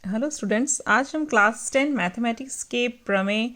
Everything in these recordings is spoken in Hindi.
हेलो स्टूडेंट्स, आज हम क्लास 10 मैथमेटिक्स के प्रमेय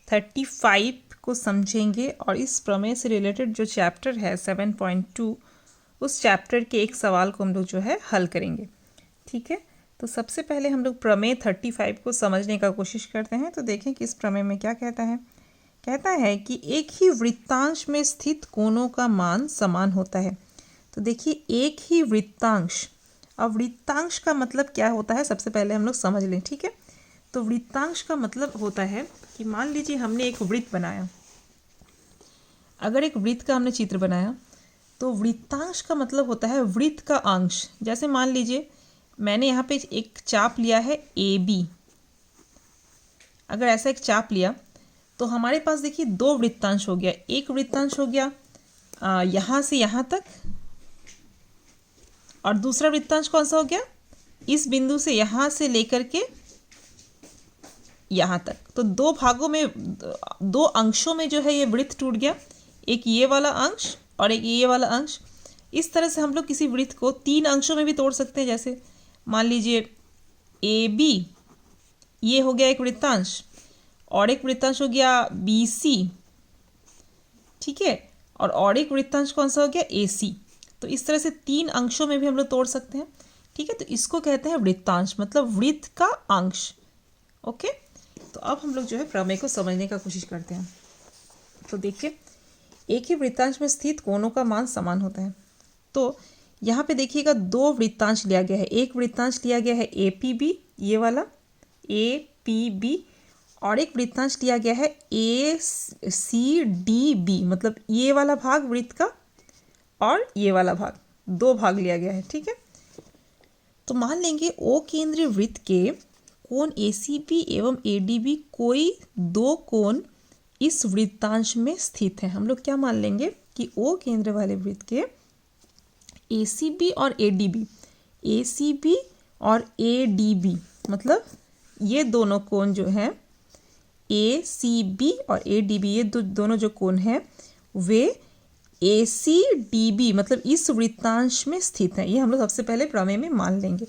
35 को समझेंगे और इस प्रमेय से रिलेटेड जो चैप्टर है 7.2 उस चैप्टर के एक सवाल को हम लोग जो है हल करेंगे। ठीक है, तो सबसे पहले हम लोग प्रमेय 35 को समझने का कोशिश करते हैं। तो देखें कि इस प्रमेय में क्या कहता है। कहता है कि एक ही वृत्तांश में स्थित कोणों का मान समान होता है। तो देखिए, एक ही वृत्तांश, अब वृत्तांश का मतलब क्या होता है सबसे पहले हम लोग समझ लें। ठीक है, तो वृत्तांश का मतलब होता है कि मान लीजिए हमने एक वृत्त बनाया। अगर एक वृत्त का हमने चित्र बनाया तो वृत्तांश का मतलब होता है वृत्त का अंश। जैसे मान लीजिए मैंने यहाँ पे एक चाप लिया है AB। अगर ऐसा एक चाप लिया तो हमारे पास देखिए दो वृत्तांश हो गया। एक वृत्तांश हो गया यहाँ से यहाँ तक, और दूसरा वृत्तांश कौन सा हो गया, इस बिंदु से यहाँ से लेकर के यहाँ तक। तो दो भागों में, दो अंशों में जो है ये वृत्त टूट गया, एक ये वाला अंश और एक ये वाला अंश। इस तरह से हम लोग किसी वृत्त को तीन अंशों में भी तोड़ सकते हैं। जैसे मान लीजिए AB, ये हो गया एक वृत्तांश, और एक वृत्तांश हो गया BC। ठीक है, और एक वृत्तांश कौन सा हो गया AC। तो इस तरह से तीन अंशों में भी हम लोग तोड़ सकते हैं। ठीक है, तो इसको कहते हैं वृत्तांश, मतलब वृत्त का अंश। ओके, तो अब हम लोग जो है प्रमेय को समझने का कोशिश करते हैं। तो देखिए, एक ही वृत्तांश में स्थित कोणों का मान समान होता है। तो यहाँ पे देखिएगा दो वृत्तांश लिया गया है। एक वृत्तांश लिया गया है APB, ये वाला APB, और एक वृत्तांश लिया गया है ACDB, मतलब ये वाला भाग वृत्त का और ये वाला भाग, दो भाग लिया गया है। ठीक है, तो मान लेंगे O केंद्रीय वृत्त के कोण ACB एवं ADB कोई दो कोण इस वृत्तांश में स्थित है। हम लोग क्या मान लेंगे कि O केंद्र वाले वृत्त के ACB और ACB और ADB, मतलब ये दोनों कोण जो हैं ACB और ADB, ये दोनों जो कोण हैं वे ACDB, मतलब इस वृत्तांश में स्थित है। ये हम लोग सबसे पहले प्रमेय में मान लेंगे।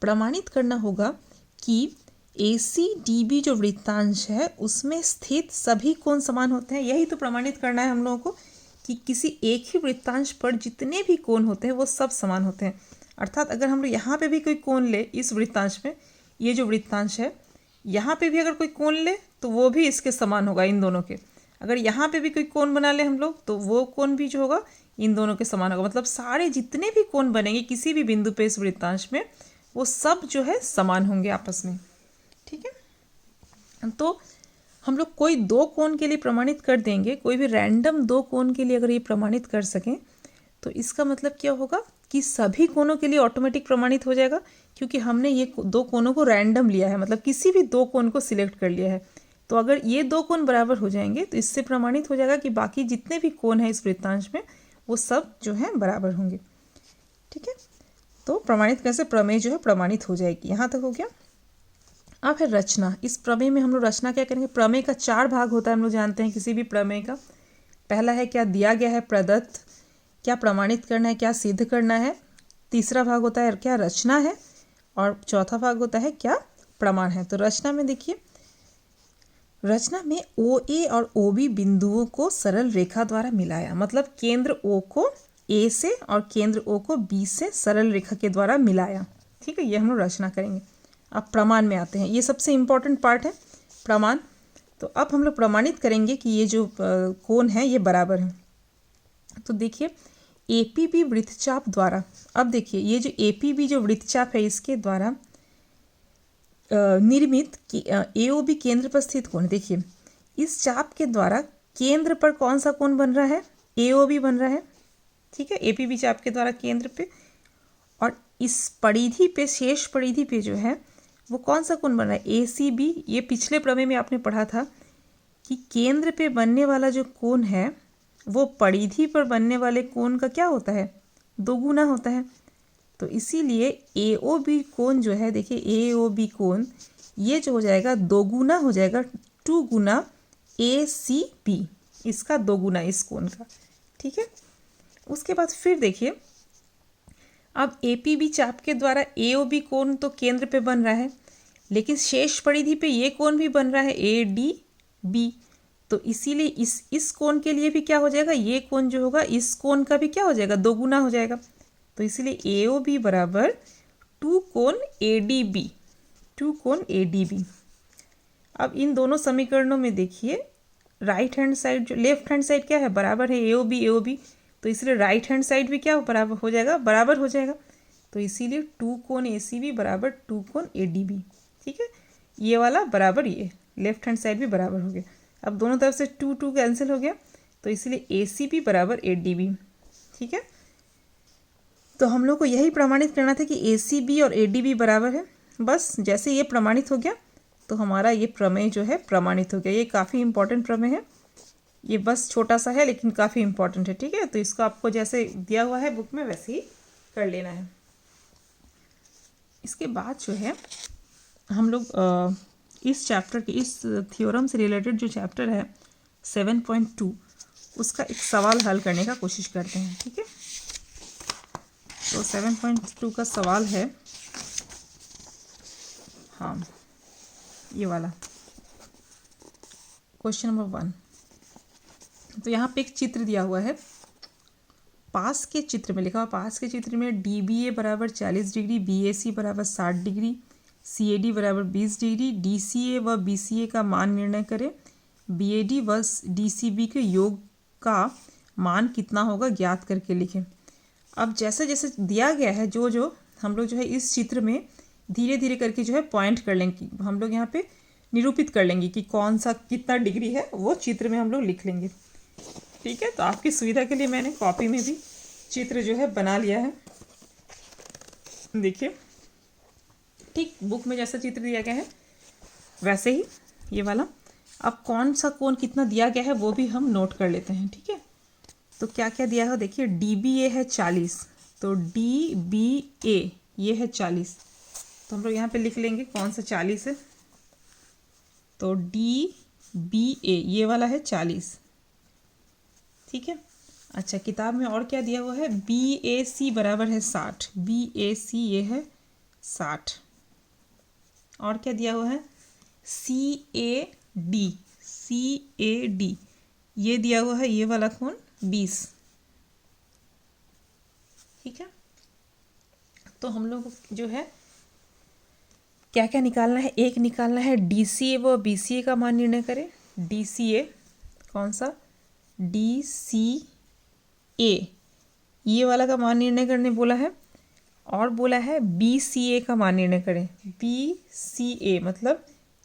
प्रमाणित करना होगा कि ACDB जो वृत्तांश है उसमें स्थित सभी कोण समान होते हैं। यही तो प्रमाणित करना है हम लोगों को कि किसी एक ही वृत्तांश पर जितने भी कोण होते हैं वो सब समान होते हैं। अर्थात अगर हम लोग यहाँ पे भी कोई कोण ले, इस वृत्तांश में, ये जो वृत्तांश है यहाँ पे भी अगर कोई कोण ले तो वो भी इसके समान होगा, इन दोनों के। अगर यहाँ पे भी कोई कोण बना ले हम लोग तो वो कोण भी जो होगा इन दोनों के समान होगा। मतलब सारे जितने भी कोण बनेंगे किसी भी बिंदु पे इस वृत्तांश में, वो सब जो है समान होंगे आपस में। ठीक है, तो हम लोग कोई दो कोण के लिए प्रमाणित कर देंगे, कोई भी रैंडम दो कोण के लिए अगर ये प्रमाणित कर सकें तो इसका मतलब क्या होगा कि सभी कोणों के लिए ऑटोमेटिक प्रमाणित हो जाएगा, क्योंकि हमने ये दो कोणों को रैंडम लिया है, मतलब किसी भी दो कोण को सिलेक्ट कर लिया है। तो अगर ये दो कोण बराबर हो जाएंगे तो इससे प्रमाणित हो जाएगा कि बाकी जितने भी कोण हैं इस वृत्तांश में वो सब जो हैं बराबर होंगे। ठीक है, तो प्रमाणित कैसे, प्रमेय जो है प्रमाणित हो जाएगी। यहाँ तक हो गया। अब है रचना। इस प्रमेय में हम लोग रचना क्या करेंगे। प्रमेय का चार भाग होता है, हम लोग जानते हैं किसी भी प्रमेय का। पहला है क्या दिया गया है, प्रदत्त, क्या प्रमाणित करना है, क्या सिद्ध करना है। तीसरा भाग होता है क्या रचना है, और चौथा भाग होता है क्या प्रमाण है। तो रचना में देखिए, रचना में OA और OB बिंदुओं को सरल रेखा द्वारा मिलाया, मतलब केंद्र O को A से और केंद्र O को B से सरल रेखा के द्वारा मिलाया। ठीक है, ये हम लोग रचना करेंगे। अब प्रमाण में आते हैं, ये सबसे इम्पोर्टेंट पार्ट है प्रमाण। तो अब हम लोग प्रमाणित करेंगे कि ये जो कोण है ये बराबर है। तो देखिए APB वृत्तचाप द्वारा, अब देखिए ये जो APB जो वृत्तचाप है इसके द्वारा निर्मित AOB केंद्र पर स्थित कोण। देखिए इस चाप के द्वारा केंद्र पर कौन सा कोण बन रहा है, AOB बन रहा है। ठीक है, APB चाप के द्वारा केंद्र पे, और इस परिधि पे, शेष परिधि पे जो है वो कौन सा कोण बन रहा है, ACB। ये पिछले प्रमेय में आपने पढ़ा था कि केंद्र पे बनने वाला जो कोण है वो परिधि पर बनने वाले कोण का क्या होता है, दोगुना होता है। तो इसीलिए AOB कोण जो है, देखिए AOB कोण ये जो हो जाएगा दोगुना हो जाएगा, 2 गुना ACB, इसका दोगुना इस कोण का। ठीक है, उसके बाद फिर देखिए अब APB चाप के द्वारा AOB कोण तो केंद्र पे बन रहा है, लेकिन शेष परिधि पे ये कोण भी बन रहा है ADB, तो इसीलिए इस कोण के लिए भी क्या हो जाएगा, ये कोण जो होगा इस कोण का भी क्या हो जाएगा, दोगुना हो जाएगा। तो इसीलिए AOB बराबर 2 कोण ADB, 2 कोण ADB। अब इन दोनों समीकरणों में देखिए राइट हैंड साइड जो लेफ्ट हैंड साइड क्या है, बराबर है AOB, तो इसलिए राइट हैंड साइड भी क्या बराबर हो जाएगा, बराबर हो जाएगा। तो इसीलिए 2 कोण ACB बराबर 2 कोण ADB। ठीक है, ये वाला बराबर ये लेफ्ट हैंड साइड भी बराबर हो गया। अब दोनों तरफ से 2 2 कैंसिल हो गया, तो इसीलिए ACB बराबर ADB। ठीक है, तो हम लोग को यही प्रमाणित करना था कि ACB और ADB बराबर है। बस जैसे ये प्रमाणित हो गया तो हमारा ये प्रमेय जो है प्रमाणित हो गया। ये काफ़ी इंपॉर्टेंट प्रमेय है, ये बस छोटा सा है लेकिन काफ़ी इंपॉर्टेंट है। ठीक है, तो इसको आपको जैसे दिया हुआ है बुक में वैसे ही कर लेना है। इसके बाद जो है हम लोग इस चैप्टर के इस थ्योरम से रिलेटेड जो चैप्टर है 7.2 उसका एक सवाल हल करने का कोशिश करते हैं। ठीक है, तो 7.2 का सवाल है, हाँ ये वाला क्वेश्चन नंबर 1। तो यहाँ पे एक चित्र दिया हुआ है, पास के चित्र में लिखा हुआ, पास के चित्र में DBA बराबर 40 डिग्री, BAC बराबर 60 डिग्री, CAD बराबर 20 डिग्री, DCA व BCA का मान निर्णय करें। BAD व DCB के योग का मान कितना होगा ज्ञात करके लिखें। अब जैसे जैसे दिया गया है जो हम लोग जो है इस चित्र में धीरे धीरे करके जो है पॉइंट कर लेंगे, हम लोग यहाँ पे निरूपित कर लेंगे कि कौन सा कितना डिग्री है, वो चित्र में हम लोग लिख लेंगे। ठीक है, तो आपकी सुविधा के लिए मैंने कॉपी में भी चित्र जो है बना लिया है। देखिए ठीक बुक में जैसा चित्र दिया गया है वैसे ही ये वाला। अब कौन सा कोण कितना दिया गया है वो भी हम नोट कर लेते हैं। ठीक है, तो क्या क्या दिया है देखिए, DBA है 40, तो DBA ये है 40, तो हम लोग यहाँ पे लिख लेंगे कौन सा 40 है, तो DBA ये वाला है 40। ठीक है, अच्छा किताब में और क्या दिया हुआ है, BAC बराबर है 60, BAC ये है 60। और क्या दिया हुआ है, CAD ये दिया हुआ है, ये वाला कोण 20। ठीक है, तो हम लोग जो है क्या क्या निकालना है, एक निकालना है DCA व BCA का मान निर्णय करें। DCA कौन सा, DCA ये वाला का मान निर्णय करने बोला है, और बोला है BCA का मान निर्णय करें। BCA मतलब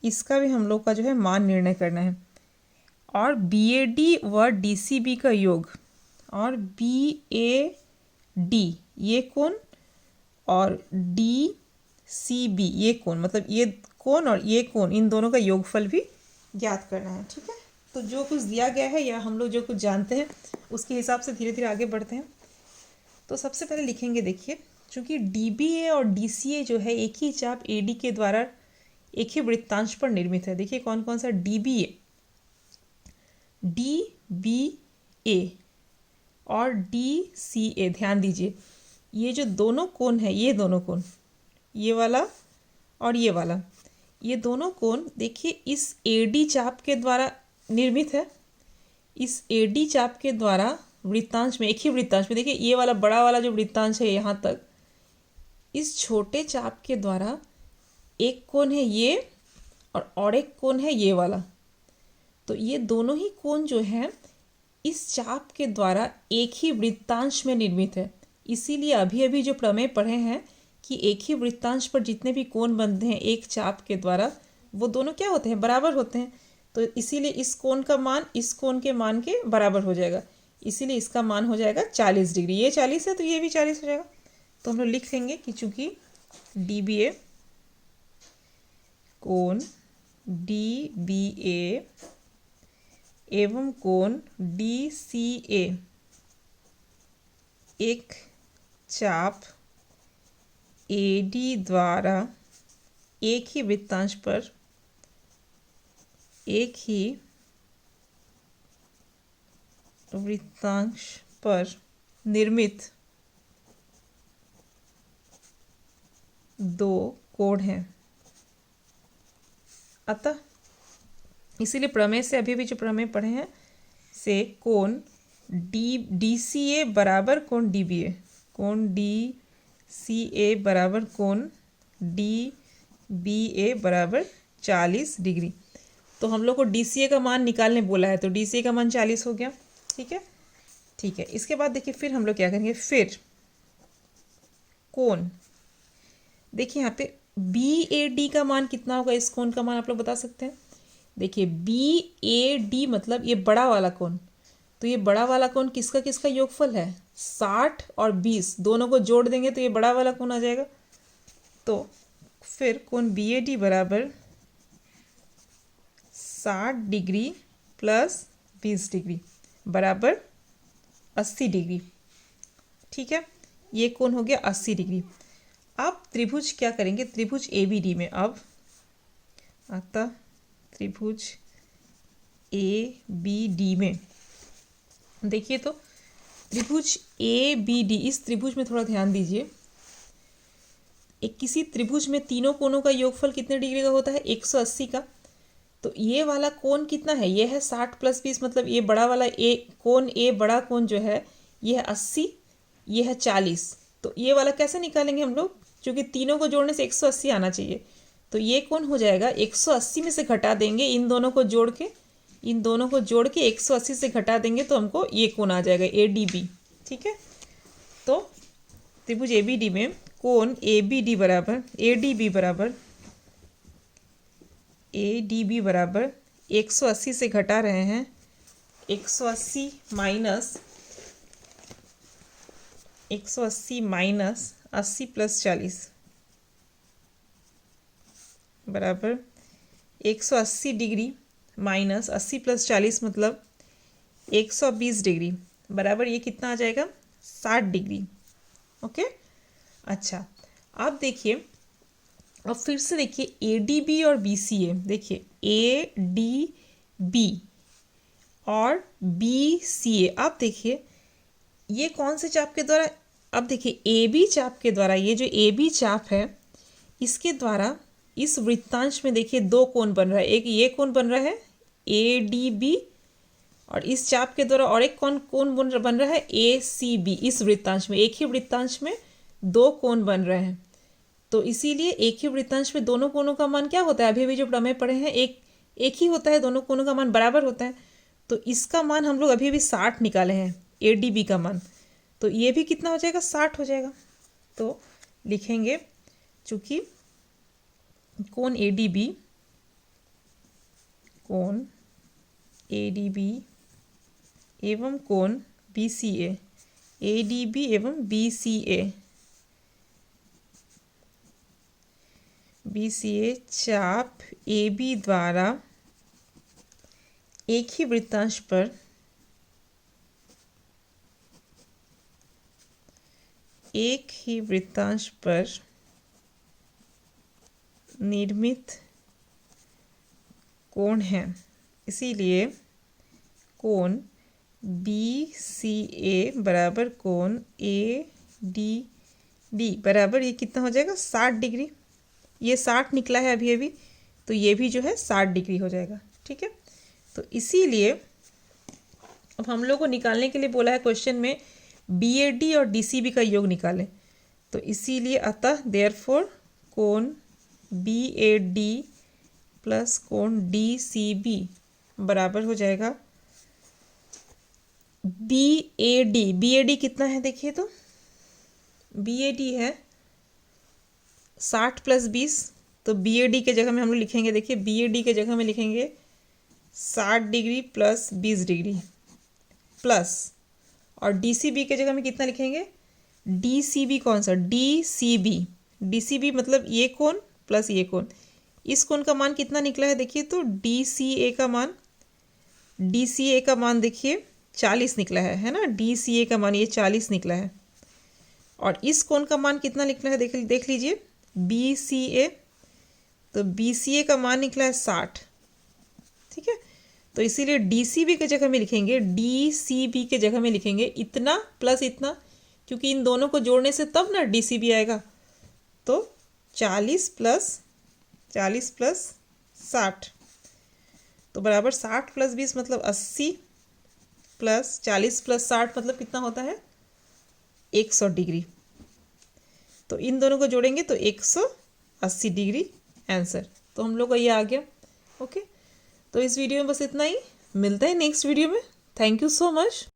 इसका भी हम लोग का जो है मान निर्णय करना है। और BAD व DCB का योग, और BAD ये कोण और DCB ये कोण, मतलब ये कोण और ये कोण, इन दोनों का योगफल भी ज्ञात करना है। ठीक है, तो जो कुछ दिया गया है या हम लोग जो कुछ जानते हैं उसके हिसाब से धीरे धीरे आगे बढ़ते हैं। तो सबसे पहले लिखेंगे, देखिए चूँकि DBA और DCA जो है एक ही चाप AD के द्वारा एक ही वृत्तांश पर निर्मित है। देखिए कौन कौन सा, DBA और DCA, ध्यान दीजिए ये जो दोनों कोण है, ये दोनों कोण, ये वाला और ये वाला, ये दोनों कोण देखिए इस AD चाप के द्वारा निर्मित है। इस AD चाप के द्वारा वृत्तांश में, एक ही वृत्तांश में, देखिए ये वाला बड़ा वाला जो वृत्तांश है यहाँ तक, इस छोटे चाप के द्वारा एक कोण है ये और एक कोण है ये वाला। तो ये दोनों ही कोण जो है इस चाप के द्वारा एक ही वृत्तांश में निर्मित है। इसीलिए अभी अभी जो प्रमेय पढ़े हैं कि एक ही वृत्तांश पर जितने भी कोण बनते हैं एक चाप के द्वारा, वो दोनों क्या होते हैं, बराबर होते हैं। तो इसीलिए इस कोण का मान इस कोण के मान के बराबर हो जाएगा, इसीलिए इसका मान हो जाएगा 40 डिग्री। ये 40 है तो ये भी 40 हो जाएगा। तो हम लोग लिख लेंगे कि चूंकि DBA कोण DBA एवं कोण DCA एक चाप AD द्वारा एक ही वृत्तांश पर निर्मित दो कोण हैं। अतः इसीलिए प्रमेय से अभी भी जो प्रमेय पढ़े हैं से कोण डी सी ए बराबर कोण डी बी ए, कोण डी सी ए बराबर कोण डी बी ए बराबर 40 डिग्री। तो हम लोग को डी सी ए का मान निकालने बोला है, तो डी सी ए का मान 40 हो गया। ठीक है, ठीक है। इसके बाद देखिए फिर हम लोग क्या करेंगे, फिर कोण, देखिए यहाँ पे बी ए डी का मान कितना होगा, इस कोण का मान आप लोग बता सकते हैं। देखिए बी ए डी मतलब ये बड़ा वाला कोण, तो ये बड़ा वाला कोण किसका किसका योगफल है, 60 और 20 दोनों को जोड़ देंगे तो ये बड़ा वाला कोण आ जाएगा। तो फिर कोण बी ए डी बराबर 60 डिग्री प्लस 20 डिग्री बराबर 80 डिग्री। ठीक है, ये कोण हो गया 80 डिग्री। अब त्रिभुज क्या करेंगे, त्रिभुज ए बी डी में अब आता त्रिभुज ए बी डी में देखिए, तो त्रिभुज ए बी डी, इस त्रिभुज में थोड़ा ध्यान दीजिए। एक किसी त्रिभुज में तीनों कोणों का योगफल कितने डिग्री का होता है, 180 का। तो ये वाला कोण कितना है, ये है 60 + 20 मतलब ये बड़ा वाला ए कोण, ए बड़ा कोण जो है ये है 80, ये है 40। तो ये वाला कैसे निकालेंगे हम लोग, क्योंकि तीनों को जोड़ने से 180 आना चाहिए। तो ये कोण हो जाएगा 180 में से घटा देंगे, इन दोनों को जोड़ के, इन दोनों को जोड़ के 180 से घटा देंगे तो हमको ये कोण आ जाएगा ए डी बी। ठीक है, तो त्रिभुज ए बी डी में कोण ए बी डी बराबर ए डी बी बराबर 180 से घटा रहे हैं 180 माइनस 80 + 40 बराबर 180 डिग्री माइनस 80 + 40 मतलब 120 डिग्री बराबर ये कितना आ जाएगा, 60 डिग्री। ओके, अच्छा अब देखिए, अब फिर से देखिए ए डी बी और बी सी ए, देखिए ए डी बी और बी सी ए। अब देखिए ये कौन से चाप के द्वारा, अब देखिए ए बी चाप के द्वारा, ये जो ए बी चाप है इसके द्वारा इस वृत्तांश में देखिए दो कोण बन रहा है। एक ये कोण बन रहा है ए डी बी और इस चाप के द्वारा और एक कोण बन रहा है ए सी बी। इस वृत्तांश में, एक ही वृत्तांश में दो कोण बन रहे हैं, तो इसीलिए एक ही वृत्तांश में दोनों कोणों का मान क्या होता है, अभी अभी जो प्रमेय पढ़े हैं एक ही होता है, दोनों कोणों का मान बराबर होता है। तो इसका मान हम लोग अभी अभी 60 निकाले हैं, ए डी बी का मान, तो ये भी कितना हो जाएगा, 60 हो जाएगा। तो लिखेंगे चूंकि कोण ए डी बी एवं कोण B C A D B एवं बी सी ए चाप ए बी द्वारा एक ही वृत्तांश पर निर्मित कोण है, इसीलिए कोण बी सी ए बराबर कोण ए डी बी बराबर ये कितना हो जाएगा, 60 डिग्री। ये 60 निकला है अभी अभी, तो ये भी जो है 60 डिग्री हो जाएगा। ठीक है, तो इसीलिए अब हम लोग को निकालने के लिए बोला है क्वेश्चन में बी ए डी और डी सी बी का योग निकालें, तो इसीलिए अतः देयरफॉर कोण बी ए डी प्लस कोण डी सी बी बराबर हो जाएगा बी ए डी कितना है देखिए, तो बी ए डी है 60 + 20, तो बी ए डी के जगह में हम लोग लिखेंगे, देखिए बी ए डी के जगह में लिखेंगे 60 डिग्री प्लस 20 डिग्री प्लस, और डी सी बी के जगह में कितना लिखेंगे, डी सी बी कौन सा, डी सी बी मतलब ये कोण प्लस ये कोण। इस कोण का मान कितना निकला है देखिए, तो डी सी ए का मान देखिए 40 निकला है ना, डी सी ए का मान ये 40 निकला है। और इस कोण का मान कितना निकला है देख लीजिए, बी सी ए, तो बी सी ए का मान निकला है 60। ठीक है, तो इसीलिए डी सी बी के जगह में लिखेंगे, डी सी बी के जगह में लिखेंगे इतना प्लस इतना, क्योंकि इन दोनों को जोड़ने से तब ना डी सी बी आएगा। तो 40 + 60, तो बराबर 60 + 20 मतलब 80 प्लस 40 + 60 मतलब कितना होता है 100 डिग्री। तो इन दोनों को जोड़ेंगे तो 180 डिग्री आंसर। तो हम लोग का ये आ गया। ओके, तो इस वीडियो में बस इतना ही, मिलते हैं नेक्स्ट वीडियो में। Thank you so much.